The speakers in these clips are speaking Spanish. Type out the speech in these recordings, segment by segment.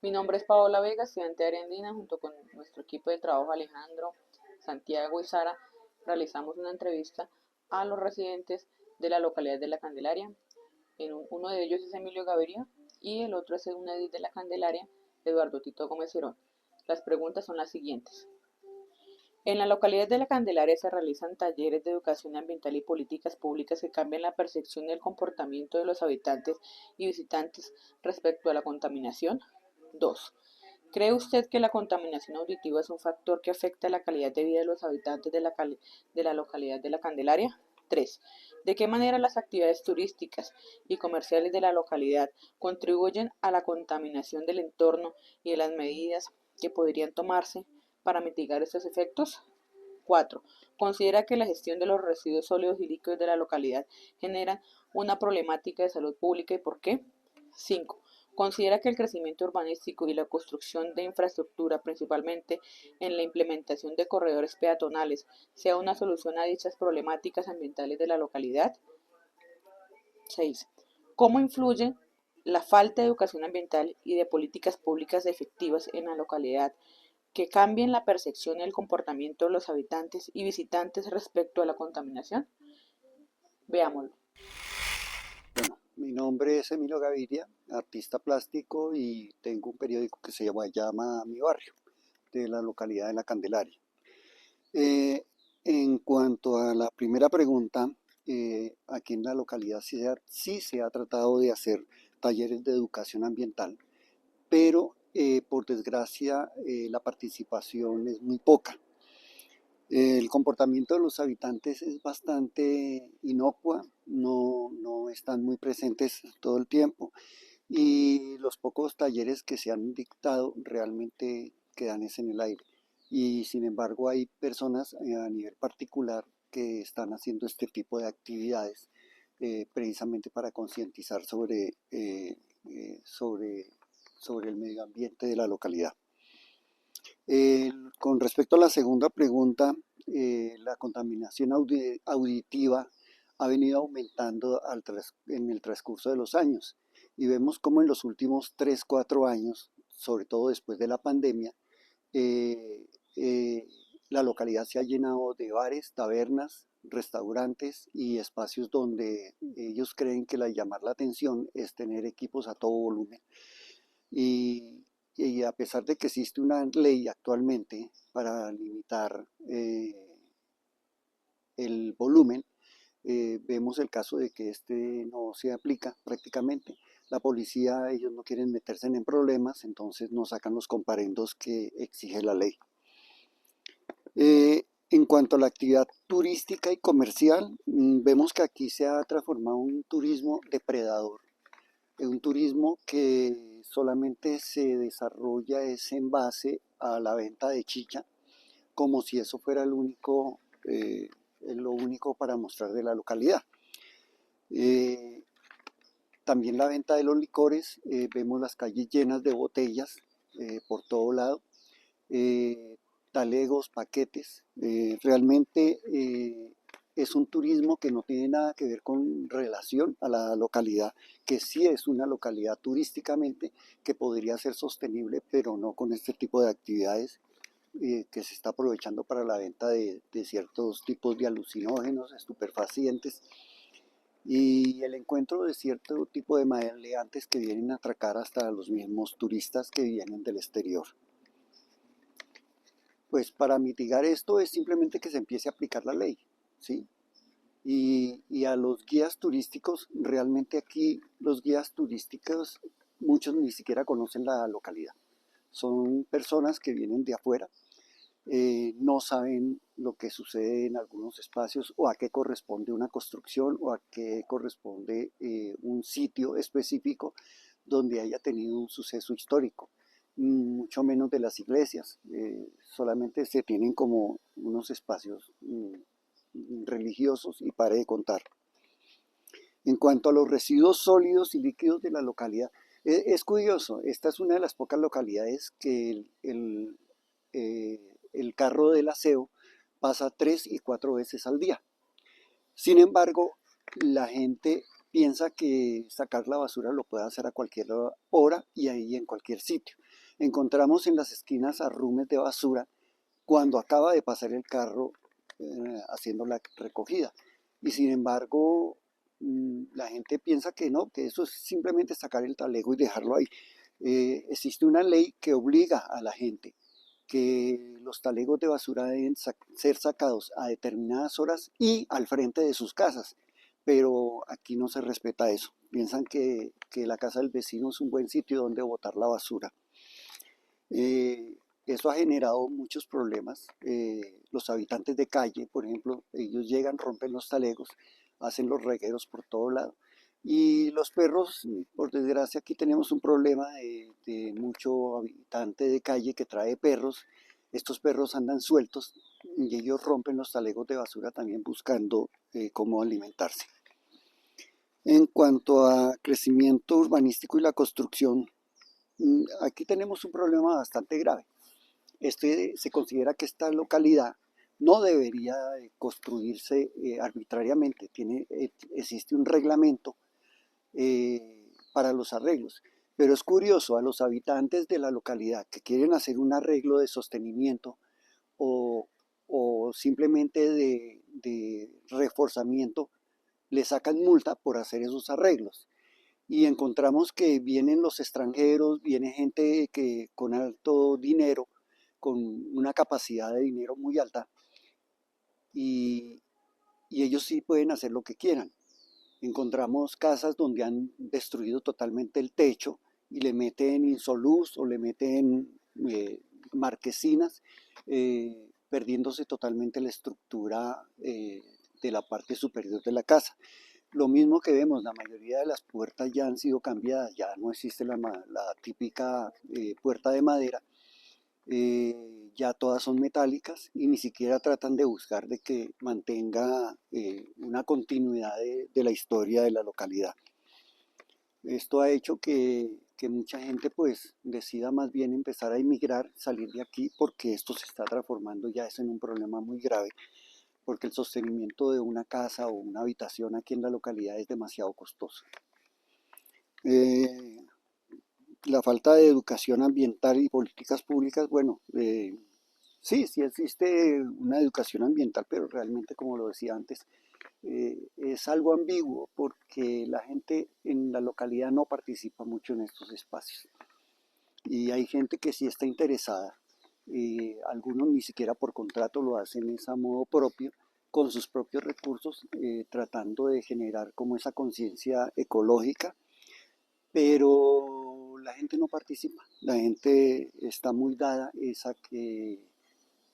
Mi nombre es Paola Vega, estudiante de Arendina. Junto con nuestro equipo de trabajo Alejandro, Santiago y Sara, realizamos una entrevista a los residentes de la localidad de La Candelaria. Uno de ellos es Emilio Gaviria y el otro es un edil de La Candelaria, Eduardo Tito Gómez Girón. Las preguntas son las siguientes. En la localidad de La Candelaria se realizan talleres de educación ambiental y políticas públicas que cambian la percepción y el comportamiento de los habitantes y visitantes respecto a la contaminación. 2. ¿Cree usted que la contaminación auditiva es un factor que afecta la calidad de vida de los habitantes de la localidad de La Candelaria? 3. ¿De qué manera las actividades turísticas y comerciales de la localidad contribuyen a la contaminación del entorno y de las medidas que podrían tomarse para mitigar estos efectos? 4. ¿Considera que la gestión de los residuos sólidos y líquidos de la localidad genera una problemática de salud pública y por qué? 5. ¿Considera que el crecimiento urbanístico y la construcción de infraestructura, principalmente en la implementación de corredores peatonales, sea una solución a dichas problemáticas ambientales de la localidad? 6. ¿Cómo influye la falta de educación ambiental y de políticas públicas efectivas en la localidad que cambien la percepción y el comportamiento de los habitantes y visitantes respecto a la contaminación? Veámoslo. Bueno, mi nombre es Emilio Gaviria, artista plástico y tengo un periódico que se llama Mi Barrio, de la localidad de La Candelaria. Eh, en cuanto a la primera pregunta, aquí en la localidad sí se ha tratado de hacer talleres de educación ambiental, pero por desgracia la participación es muy poca. El comportamiento de los habitantes es bastante inocua, no están muy presentes todo el tiempo y los pocos talleres que se han dictado realmente quedan en el aire. Y sin embargo hay personas a nivel particular que están haciendo este tipo de actividades precisamente para concientizar sobre el medio ambiente de la localidad. Con respecto a la segunda pregunta, la contaminación auditiva ha venido aumentando en el transcurso de los años y vemos como en los últimos 3, 4 años, sobre todo después de la pandemia, eh, eh, la localidad se ha llenado de bares, tabernas, restaurantes y espacios donde ellos creen que llamar la atención es tener equipos a todo volumen. Y, y a pesar de que existe una ley actualmente para limitar el volumen, vemos el caso de que este no se aplica prácticamente. La policía, ellos no quieren meterse en problemas, entonces no sacan los comparendos que exige la ley. En cuanto a la actividad turística y comercial, vemos que aquí se ha transformado un turismo depredador, un turismo que solamente se desarrolla es en base a la venta de chicha, como si eso fuera lo único para mostrar de la localidad. También la venta de los licores, vemos las calles llenas de botellas por todo lado, talegos, paquetes. Realmente es un turismo que no tiene nada que ver con relación a la localidad, que sí es una localidad turísticamente que podría ser sostenible, pero no con este tipo de actividades que se está aprovechando para la venta de ciertos tipos de alucinógenos, estupefacientes y el encuentro de cierto tipo de maleantes que vienen a atracar hasta los mismos turistas que vienen del exterior. Pues para mitigar esto es simplemente que se empiece a aplicar la ley, ¿sí? Y a los guías turísticos, realmente aquí los guías turísticos, muchos ni siquiera conocen la localidad. Son personas que vienen de afuera, no saben lo que sucede en algunos espacios o a qué corresponde una construcción o a qué corresponde un sitio específico donde haya tenido un suceso histórico, mucho menos de las iglesias, solamente se tienen como unos espacios religiosos y pare de contar. En cuanto a los residuos sólidos y líquidos de la localidad, es curioso, esta es una de las pocas localidades que el carro del aseo pasa 3 y 4 veces al día. Sin embargo, la gente piensa que sacar la basura lo puede hacer a cualquier hora y ahí en cualquier sitio. Encontramos en las esquinas arrumes de basura cuando acaba de pasar el carro haciendo la recogida. Y sin embargo, la gente piensa que no, que eso es simplemente sacar el talego y dejarlo ahí. Existe una ley que obliga a la gente que los talegos de basura deben ser sacados a determinadas horas y al frente de sus casas, pero aquí no se respeta eso. Piensan que la casa del vecino es un buen sitio donde botar la basura. Eso ha generado muchos problemas. Los habitantes de calle, por ejemplo, ellos llegan, rompen los talegos, hacen los regueros por todo lado. Y los perros, por desgracia, aquí tenemos un problema de mucho habitante de calle que trae perros. Estos perros andan sueltos y ellos rompen los talegos de basura también buscando cómo alimentarse. En cuanto a crecimiento urbanístico y la construcción, aquí tenemos un problema bastante grave. Se considera que esta localidad no debería construirse arbitrariamente. Existe un reglamento para los arreglos. Pero es curioso, a los habitantes de la localidad que quieren hacer un arreglo de sostenimiento o simplemente de reforzamiento, le sacan multa por hacer esos arreglos. Y encontramos que vienen los extranjeros, viene gente que con alto dinero, con una capacidad de dinero muy alta, y, y ellos sí pueden hacer lo que quieran. Encontramos casas donde han destruido totalmente el techo y le meten insoluz o le meten marquesinas, perdiéndose totalmente la estructura de la parte superior de la casa. Lo mismo que vemos, la mayoría de las puertas ya han sido cambiadas, ya no existe la típica puerta de madera, ya todas son metálicas y ni siquiera tratan de buscar de que mantenga una continuidad de la historia de la localidad. Esto ha hecho que mucha gente pues decida más bien empezar a emigrar, salir de aquí, porque esto se está transformando ya es en un problema muy grave, porque el sostenimiento de una casa o una habitación aquí en la localidad es demasiado costoso. La falta de educación ambiental y políticas públicas, bueno, sí existe una educación ambiental, pero realmente, como lo decía antes, es algo ambiguo porque la gente en la localidad no participa mucho en estos espacios. Y hay gente que sí está interesada, algunos ni siquiera por contrato lo hacen, es a modo propio, con sus propios recursos, tratando de generar como esa conciencia ecológica, pero la gente no participa, la gente está muy dada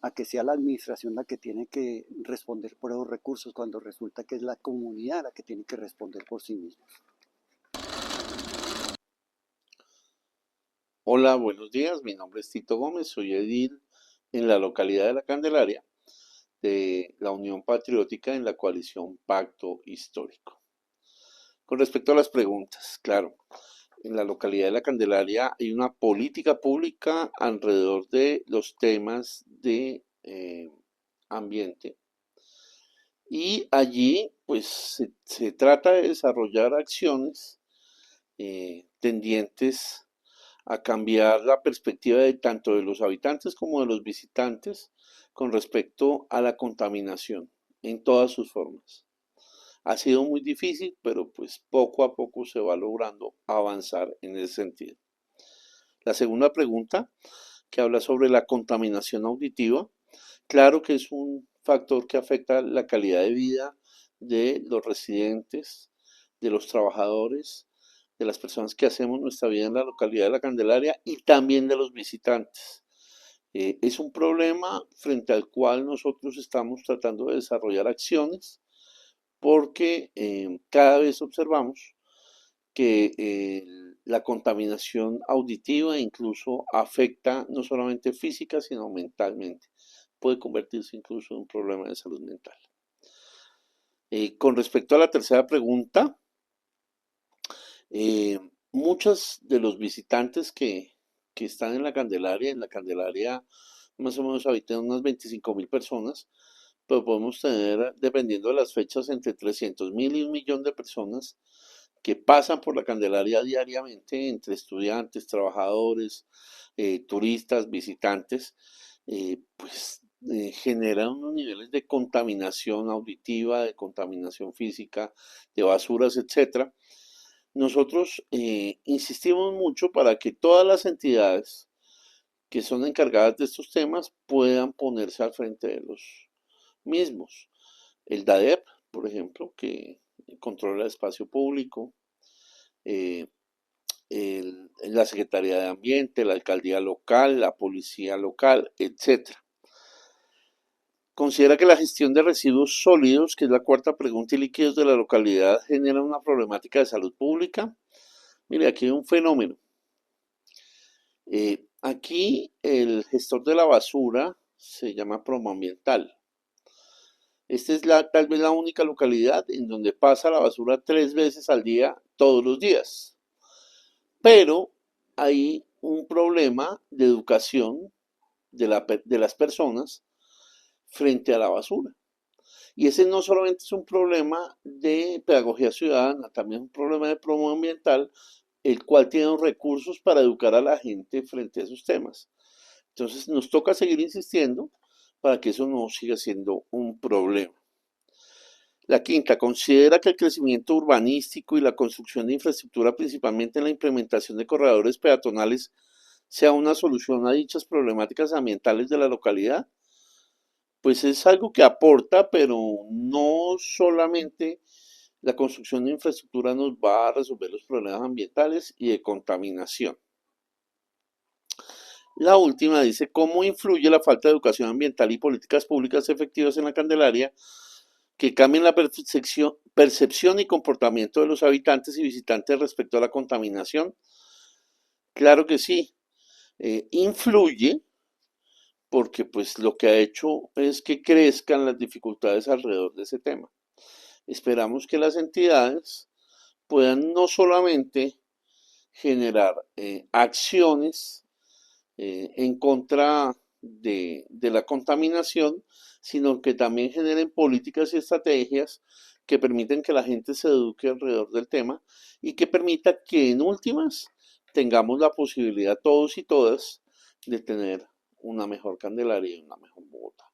a que sea la administración la que tiene que responder por esos recursos, cuando resulta que es la comunidad la que tiene que responder por sí misma. Hola, buenos días. Mi nombre es Tito Gómez, soy edil en la localidad de La Candelaria de la Unión Patriótica en la coalición Pacto Histórico. Con respecto a las preguntas, claro, en la localidad de La Candelaria hay una política pública alrededor de los temas de ambiente y allí pues se trata de desarrollar acciones tendientes a cambiar la perspectiva de tanto de los habitantes como de los visitantes con respecto a la contaminación en todas sus formas. Ha sido muy difícil, pero pues poco a poco se va logrando avanzar en ese sentido. La segunda pregunta, que habla sobre la contaminación auditiva, claro que es un factor que afecta la calidad de vida de los residentes, de los trabajadores, de las personas que hacemos nuestra vida en la localidad de La Candelaria y también de los visitantes. Es un problema frente al cual nosotros estamos tratando de desarrollar acciones porque cada vez observamos que la contaminación auditiva incluso afecta no solamente física, sino mentalmente. Puede convertirse incluso en un problema de salud mental. Con respecto a la tercera pregunta, muchos de los visitantes que están en la Candelaria más o menos habitan unas 25.000 personas, pero podemos tener, dependiendo de las fechas, entre 300.000 y 1.000.000 de personas que pasan por la Candelaria diariamente, entre estudiantes, trabajadores, turistas, visitantes, pues generan unos niveles de contaminación auditiva, de contaminación física, de basuras, etcétera. Nosotros insistimos mucho para que todas las entidades que son encargadas de estos temas puedan ponerse al frente de los mismos. El DADEP, por ejemplo, que controla el espacio público, la Secretaría de Ambiente, la Alcaldía Local, la Policía Local, etc. Considera que la gestión de residuos sólidos, que es la cuarta pregunta, y líquidos de la localidad genera una problemática de salud pública. Mire, aquí hay un fenómeno. Aquí el gestor de la basura se llama Promoambiental. Esta es tal vez la única localidad en donde pasa la basura 3 veces al día, todos los días. Pero hay un problema de educación de las personas frente a la basura. Y ese no solamente es un problema de pedagogía ciudadana, también es un problema de promo ambiental, el cual tiene los recursos para educar a la gente frente a esos temas. Entonces nos toca seguir insistiendo para que eso no siga siendo un problema. La quinta, considera que el crecimiento urbanístico y la construcción de infraestructura, principalmente en la implementación de corredores peatonales, sea una solución a dichas problemáticas ambientales de la localidad. Pues es algo que aporta, pero no solamente la construcción de infraestructura nos va a resolver los problemas ambientales y de contaminación. La última dice, ¿cómo influye la falta de educación ambiental y políticas públicas efectivas en la Candelaria que cambien la percepción y comportamiento de los habitantes y visitantes respecto a la contaminación? Claro que sí, influye porque pues lo que ha hecho es que crezcan las dificultades alrededor de ese tema. Esperamos que las entidades puedan no solamente generar acciones en contra de la contaminación, sino que también generen políticas y estrategias que permiten que la gente se eduque alrededor del tema y que permita que en últimas tengamos la posibilidad todos y todas de tener una mejor Candelaria y una mejor Bogotá.